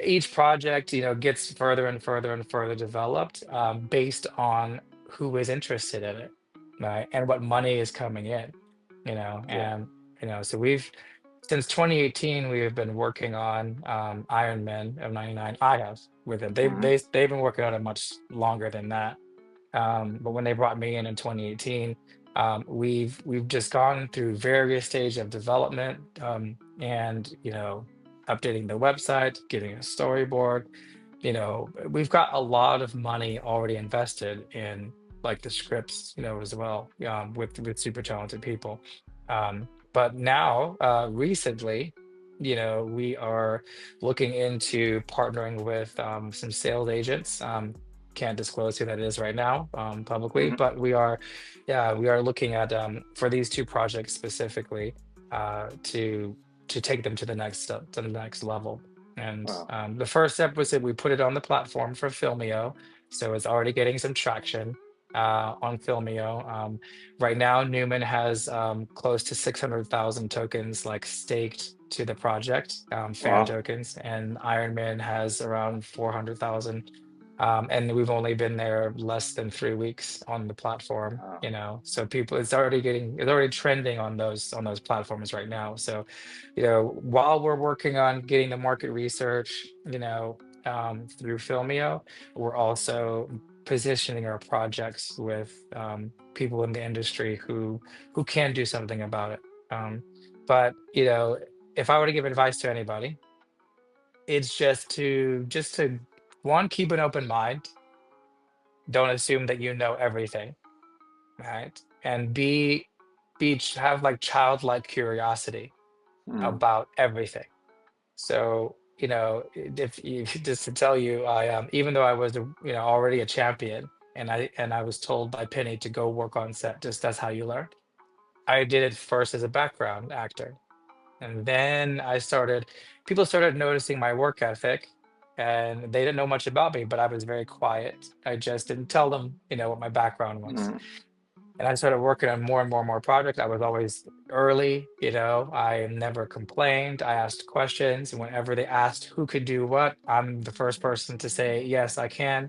each project, gets further and further and further developed based on who is interested in it, right? And what money is coming in, Yeah. and so we've since 2018 we have been working on Iron Men of 99. I have with them. They've Mm-hmm. they, they've been working on it much longer than that. But when they brought me in 2018, we've just gone through various stages of development, and updating the website, getting a storyboard. We've got a lot of money already invested in like the scripts, as well, with super talented people. But now, recently, we are looking into partnering with some sales agents. Can't disclose who that is right now publicly, Mm-hmm. but we are looking at for these two projects specifically to take them to the next step, to the next level. And Wow. the first step was that we put it on the platform for Filmio, so it's already getting some traction on Filmio. Right now, Newman has close to 600,000 tokens like staked to the project, fan Wow. tokens, and Iron Man has around 400,000. And we've only been there less than 3 weeks on the platform, Wow. so people, it's already trending on those platforms right now. So, while we're working on getting the market research, through Filmio, we're also positioning our projects with people in the industry who can do something about it. But if I were to give advice to anybody, it's just to one, keep an open mind. Don't assume that you know everything, right? And have like childlike curiosity Mm. about everything. So, if you just to tell you, I even though I was already a champion, and I was told by Penny to go work on set, just that's how you learn. I did it first as a background actor, and then people started noticing my work ethic, and they didn't know much about me, but I was very quiet. I just didn't tell them, what my background was. Mm. And I started working on more and more and more projects. I was always early, I never complained. I asked questions. And whenever they asked who could do what, I'm the first person to say, yes, I can,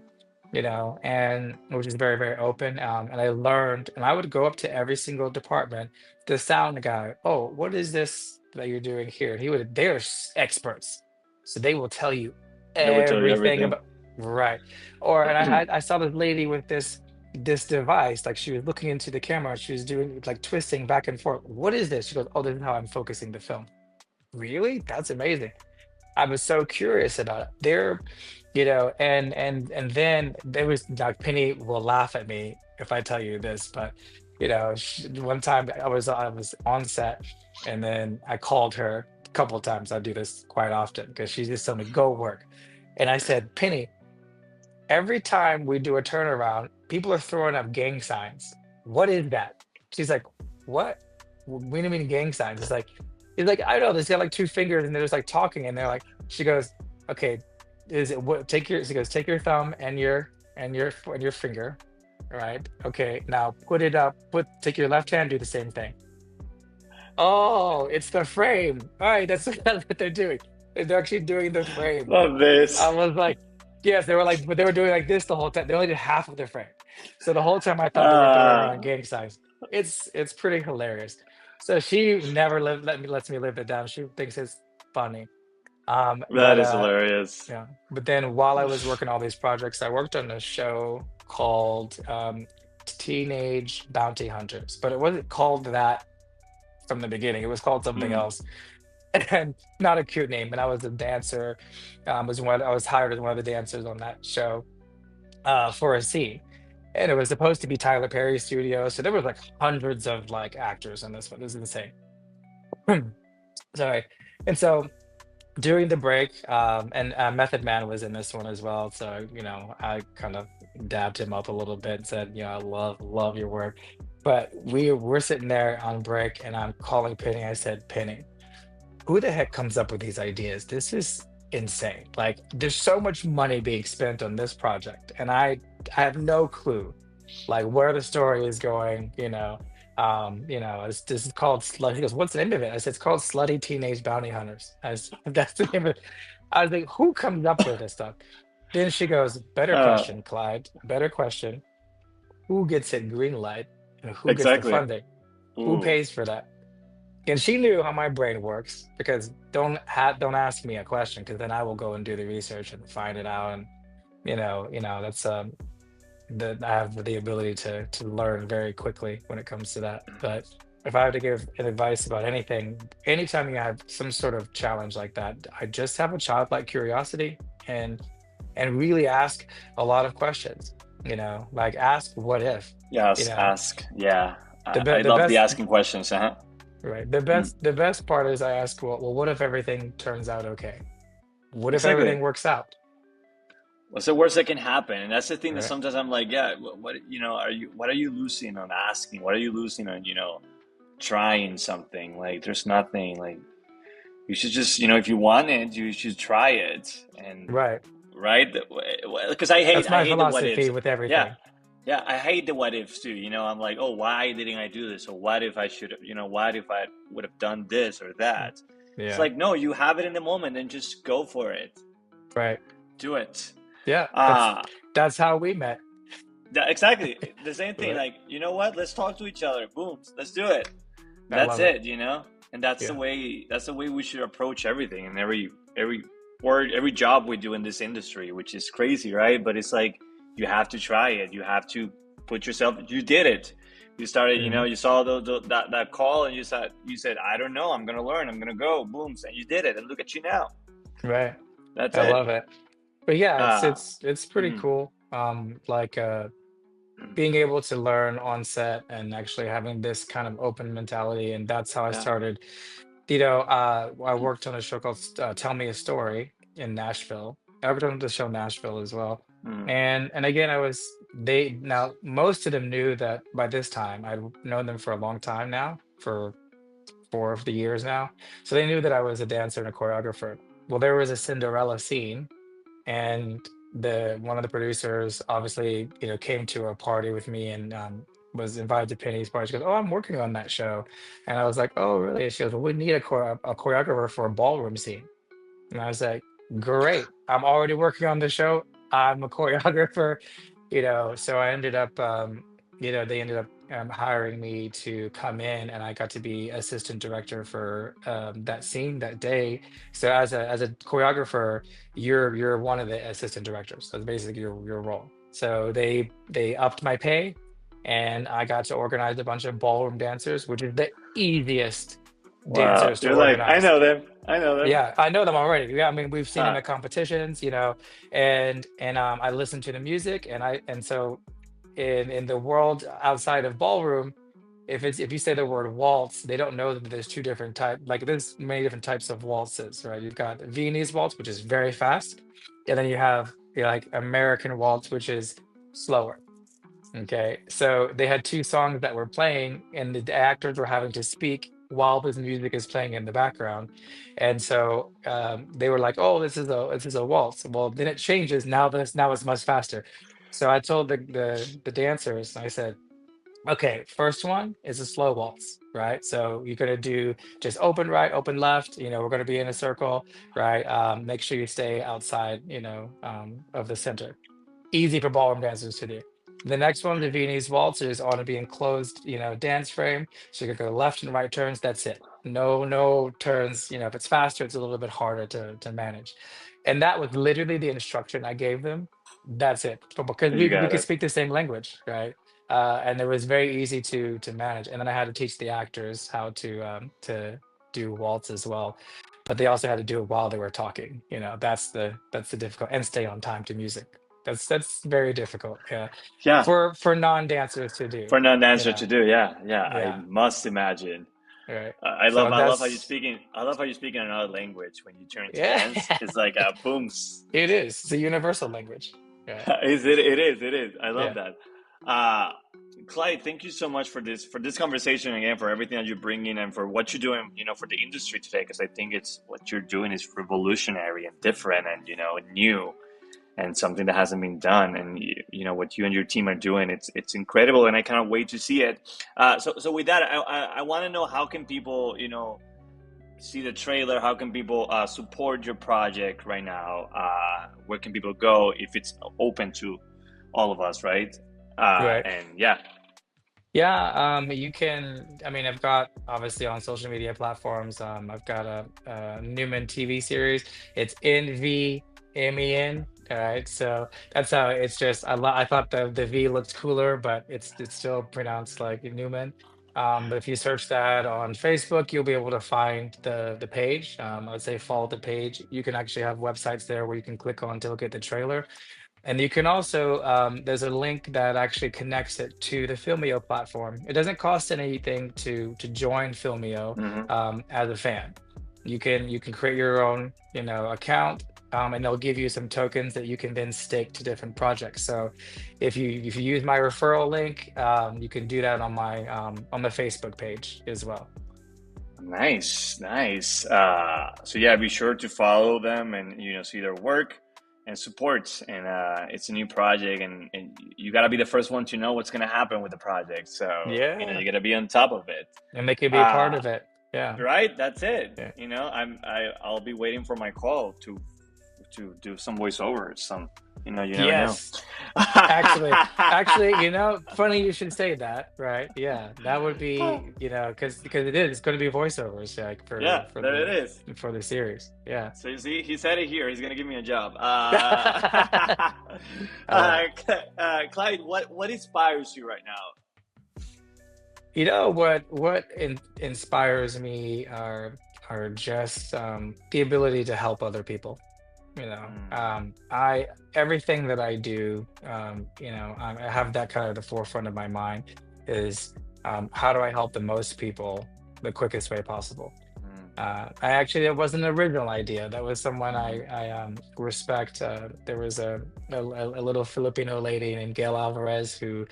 and which is very, very open. And I learned, and I would go up to every single department, the sound guy, oh, what is this that you're doing here? And they're experts. So they will tell you They would tell you everything everything. about, right. And I saw this lady with this device, like she was looking into the camera, she was doing like twisting back and forth. What is this? She goes, oh, this is how I'm focusing the film. Really? That's amazing. I was so curious about it. And then there was like Penny will laugh at me if I tell you this, but one time I was on set, and then I called her a couple of times. I do this quite often because she just told me go work, and I said, Penny, every time we do a turnaround, people are throwing up gang signs. What is that? She's like, what? What do you mean gang signs? It's like, I don't know. They got like two fingers and they're just like talking, and they're like, she goes, okay, is it what? She goes, take your thumb and your finger, right? Okay, now put it up. Take your left hand, do the same thing. Oh, it's the frame. All right, that's that's what they're doing. They're actually doing the frame. Love I this. was like, yes, they were like, but they were doing like this the whole time. They only did half of the frame. So the whole time I thought they were throwing around Ah, gang signs. It's pretty hilarious. So she never lets me live it down. She thinks it's funny. But that is hilarious. yeah. But then while I was working all these projects, I worked on a show called Teenage Bounty Hunters, but it wasn't called that from the beginning. It was called something Mm. else, and not a cute name. And I was a dancer. I was hired as one of the dancers on that show for a scene. And it was supposed to be Tyler Perry Studio. So there was like hundreds of like actors in this one. This is insane. Sorry. And so during the break, and Method Man was in this one as well. So, I kind of dabbed him up a little bit and said, I love your work. But we're sitting there on break and I'm calling Penny. I said, Penny, who the heck comes up with these ideas? This is insane. Like, there's so much money being spent on this project, and I have no clue, like where the story is going. This is called Slut. He goes, "What's the name of it?" I said, "It's called Slutty Teenage Bounty Hunters." That's the name of it. I was like, "Who comes up with this stuff?" Then she goes, "Better Uh, question, Clyde. Better question. Who gets it green light, and who gets the exactly. funding? Who Ooh. pays for that?" And she knew how my brain works because don't ask me a question because then I will go and do the research and find it out. And that's that I have the ability to learn very quickly when it comes to that. But if I have to give an advice about anything, anytime you have some sort of challenge like that, I just have a childlike curiosity and really ask a lot of questions. Like ask what if. You Yes, know, ask. Yeah. the I the love the best asking questions, huh? Right. Mm. The best part is I ask, well, what if everything turns out okay? What if Exactly. everything works out? What's the worst that can happen? And that's the thing that Right. sometimes I'm like, yeah, what are you losing on asking? What are you losing on, trying something? Like, there's nothing. Like, you should just, if you want it, you should try it. And Right. right, because I hate, That's I my hate the what philosophy ifs. with Yeah, everything. yeah, I hate the what ifs too. I'm like, oh, why didn't I do this? Or what if I should have? What if I would have done this or Mm. that? It's Yeah. like, no, you have it in the moment, and just go for it. Right. Do it. Yeah. Ah, That's how we met. exactly the same thing. Right. Like, you know what? Let's talk to each other. Boom. Let's do it. I That's love it. it. And that's the Yeah. way. That's the way we should approach everything and every work, every job we do in this industry, which is crazy, right? But it's like you have to try it. You have to put yourself. You did it. You started. Hmm. You saw that call, and you said, I don't know. I'm gonna learn. I'm gonna go. Boom. And you did it. And look at you now. Right. That's I it. love it. But yeah, Ah. it's pretty Mm, cool. Like being able to learn on set and actually having this kind of open mentality, and that's how I yeah. started. I worked on a show called Tell Me a Story in Nashville. I worked on the show Nashville as well. Mm, And again, they now most of them knew that by this time. I'd known them for a long time now, for 4 of the years now. So they knew that I was a dancer and a choreographer. Well, there was a Cinderella scene, and the one of the producers obviously came to a party with me and was invited to Penny's party. She goes, "Oh, I'm working on that show," and I was like, "Oh, really?" And she goes, "Well, we need a choreographer for a ballroom scene," and I was like, "Great! I'm already working on the show. I'm a choreographer." So I ended up they ended up hiring me to come in, and I got to be assistant director for that scene that day. So as a choreographer, you're one of the assistant directors. That's basically your role. So they upped my pay, and I got to organize a bunch of ballroom dancers, which is the easiest wow. dancers to You're like, I organize. know them. I know them. Yeah, I know them already. Yeah, I mean, we've seen them Ah. at competitions, and I listen to the music, and so in the world outside of ballroom, if you say the word waltz, they don't know that there's two different like there's many different types of waltzes, right? You've got Viennese waltz, which is very fast, and then you have like American waltz, which is slower. Okay, so they had two songs that were playing, and the actors were having to speak while this music is playing in the background, and so they were like, "Oh, this is a waltz." Well, then it changes now it's much faster. So I told the dancers, I said, "Okay, first one is a slow waltz, right? So you're gonna do just open right, open left. We're gonna be in a circle, right? Make sure you stay outside, of the center." Easy for ballroom dancers to do. The next one, the Viennese waltz, is on to be enclosed, dance frame. So you're gonna go left and right turns. That's it. No turns. If it's faster, it's a little bit harder to manage. And that was literally the instruction I gave them. That's it. But because You we got could it. speak the same language, right? and it was very easy to manage. And then I had to teach the actors how to do waltz as well, but they also had to do it while they were talking. That's the difficult, and stay on time to music. That's very difficult. Yeah, Yeah, for non-dancers to do. for an You answer to know. do. Yeah, yeah. I Yeah. must imagine. Right. I So love how you that's speaking. I love how you speak in another language when you turn into yeah. dance. It's like a booms. It is. It's a universal language. Yeah. Is it? It is. It is. I love Yeah. that. Uh, Clyde, thank you so much for this conversation again, for everything that you bring in, and for what you're doing, for the industry today. Because I think it's what you're doing is revolutionary and different, and new, and something that hasn't been done. And what you and your team are doing, it's incredible, and I cannot wait to see it. So with that, I want to know, how can people see the trailer? How can people support your project right now? Where can people go if it's open to all of us, right? Right. And yeah. Yeah, you can. I mean, I've got obviously on social media platforms. I've got a Newman TV series. It's NVMEN. All right, so that's how it's just. I thought the V looked cooler, but it's still pronounced like Newman. But if you search that on Facebook, you'll be able to find the page. I would say follow the page. You can actually have websites there where you can click on to look at the trailer. And you can also, there's a link that actually connects it to the Filmio platform. It doesn't cost anything to join Filmio Hmm. as a fan. You can create your own, account, and they'll give you some tokens that you can then stake to different projects. So if you use my referral link, you can do that on the Facebook page as well. Nice, nice. So yeah, be sure to follow them and see their work and support. And it's a new project, and you got to be the first one to know what's going to happen with the project. So Yeah, you got to be on top of it. and they could be a part Uh, of it. Yeah. right, that's it. Yeah. I'll be waiting for my call to do some voiceovers. Some you never know. Yes. Actually, funny you should say that, right? Yeah, that would be, because it's going to be voiceovers, like Yeah, there it is. for the series. Yeah. So you see, he said it here. He's gonna give me a job. Uh, Clyde, what inspires you right now? what inspires me are just the ability to help other people. Mm, I everything that I do, I have that kind of the forefront of my mind is how do I help the most people the quickest way possible. mm, I actually, it wasn't an original idea. That was someone I respect. There was a little Filipino lady named Gail Alvarez who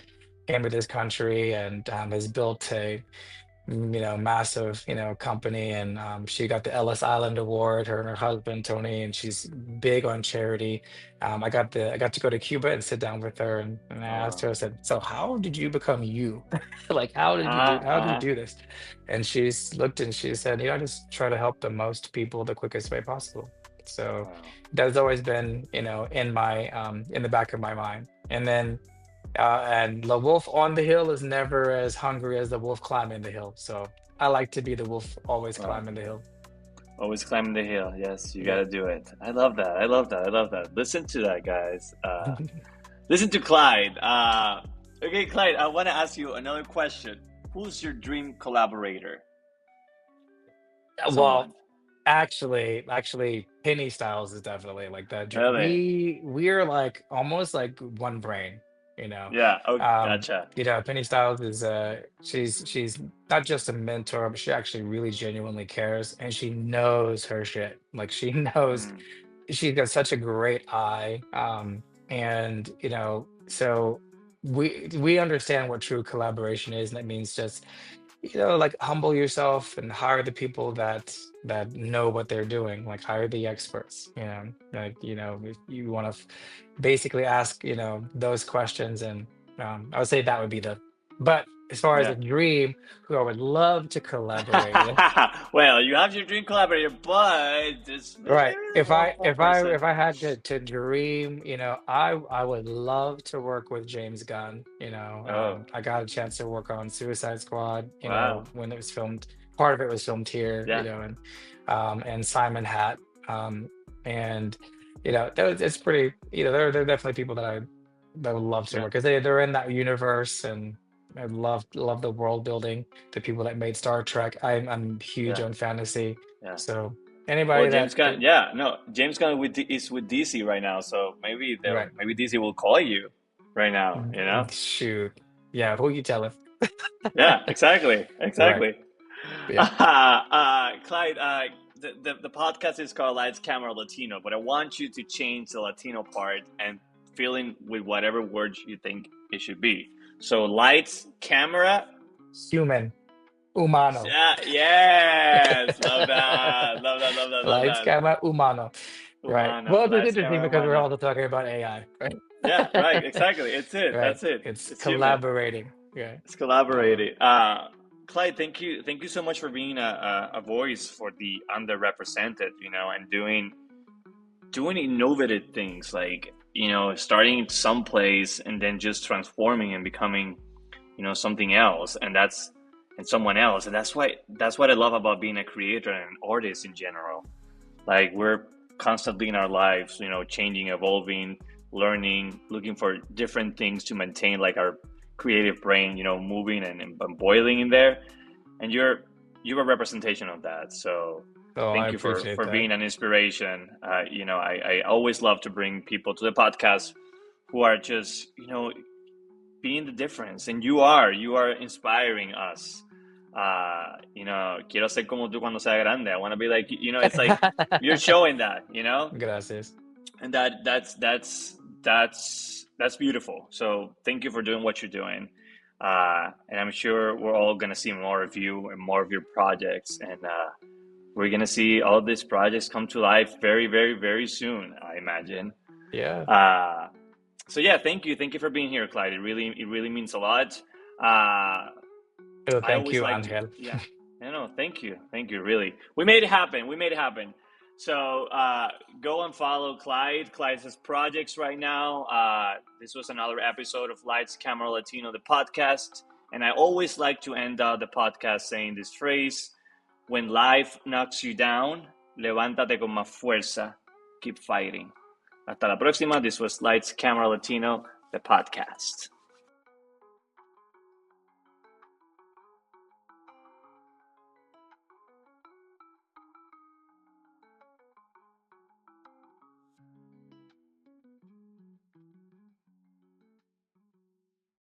came to this country and has built a massive, company, and she got the Ellis Island Award, her and her husband Tony, and she's big on charity. I got to go to Cuba and sit down with her, and I asked her, I uh, said, "So how did you become you? Like, how did you uh, do this?" And she's looked and she said, I just try to help the most people the quickest way possible. So wow. that's always been, in the back of my mind. And then and the wolf on the hill is never as hungry as the wolf climbing the hill. So I like to be the wolf always Wow. climbing the hill. Always climbing the hill. Yes, you Yeah. gotta do it. I love that. I love that. I love that. Listen to that, guys. Listen to Clyde. Okay, Clyde, I want to ask you another question. Who's your dream collaborator? Well, Someone. actually, Penny Styles is definitely like that. Really? We're like almost like one brain, you know. Yeah. Oh, gotcha. Penny Styles is she's not just a mentor, but she actually really genuinely cares, and she knows her shit. Like she knows Mm, she's got such a great eye. And so we understand what true collaboration is, and that means just like humble yourself and hire the people that know what they're doing, like hire the experts, like if you want to basically ask those questions. And I would say that would be but as far as yeah. a dream, who I would love to collaborate with. Well, you have your dream collaborator, but Right. there is If one I more if I person. if I had to dream, I would love to work with James Gunn. Oh, I got a chance to work on Suicide Squad, wow. when it was filmed. Part of it was filmed here, Yeah. and Simon Hat. And it's pretty, they're definitely people that I I would love to Yeah. work because they're in that universe, and I love the world building. The people that made Star Trek. I'm huge Yeah. on fantasy, Yeah. so Well, anybody James that Gunn, yeah, no, James Gunn is with DC right now, so right. maybe DC will call you right now, you know? Shoot, yeah, who you telling? Yeah, exactly, Right, exactly. yeah. Clyde, the podcast is called Lights Camera Latino, but I want you to change the Latino part and fill in with whatever words you think it should be. So lights, camera. Human, humano. Yeah, yes, love that, love that, love that, love Lights, that. camera, humano. Right. Humana, Well, it's lights, interesting camera, because we're humana. all talking about AI, right? Yeah, right, exactly. It's it. Right. That's it. It's It's human. collaborating. Yeah. It's Um, collaborating. Clyde, thank you so much for being a voice for the underrepresented, you know, and doing innovative things like, you know, starting someplace and then just transforming and becoming, you know, something else, and someone else, and that's what I love about being a creator and an artist in general. Like we're constantly in our lives, you know, changing, evolving, learning, looking for different things to maintain like our creative brain, you know, moving and boiling in there. And you're a representation of that. So so I thank you appreciate for that. being an inspiration. You know, I always love to bring people to the podcast who are just, you know, being the difference. And you are inspiring us. You know, quiero ser como tú cuando sea grande. I want to be like, you know, it's like you're showing that, you know, Gracias. and that's beautiful. So thank you for doing what you're doing. And I'm sure we're all gonna see more of you and more of your projects, and we're gonna see all these projects come to life very, very, very soon, I imagine. Yeah. Uh, so yeah, thank you for being here, Clyde. It really means a lot. Uh, Oh, I thank always you, like to, Angel. yeah. No, thank you. Really, we made it happen. We made it happen. So go and follow Clyde. Clyde has projects right now. This was another episode of Lights Camera Latino, the podcast. And I always like to end the podcast saying this phrase: "When life knocks you down, levántate con más fuerza. Keep fighting." Hasta la próxima. This was Lights Camera Latino, the podcast.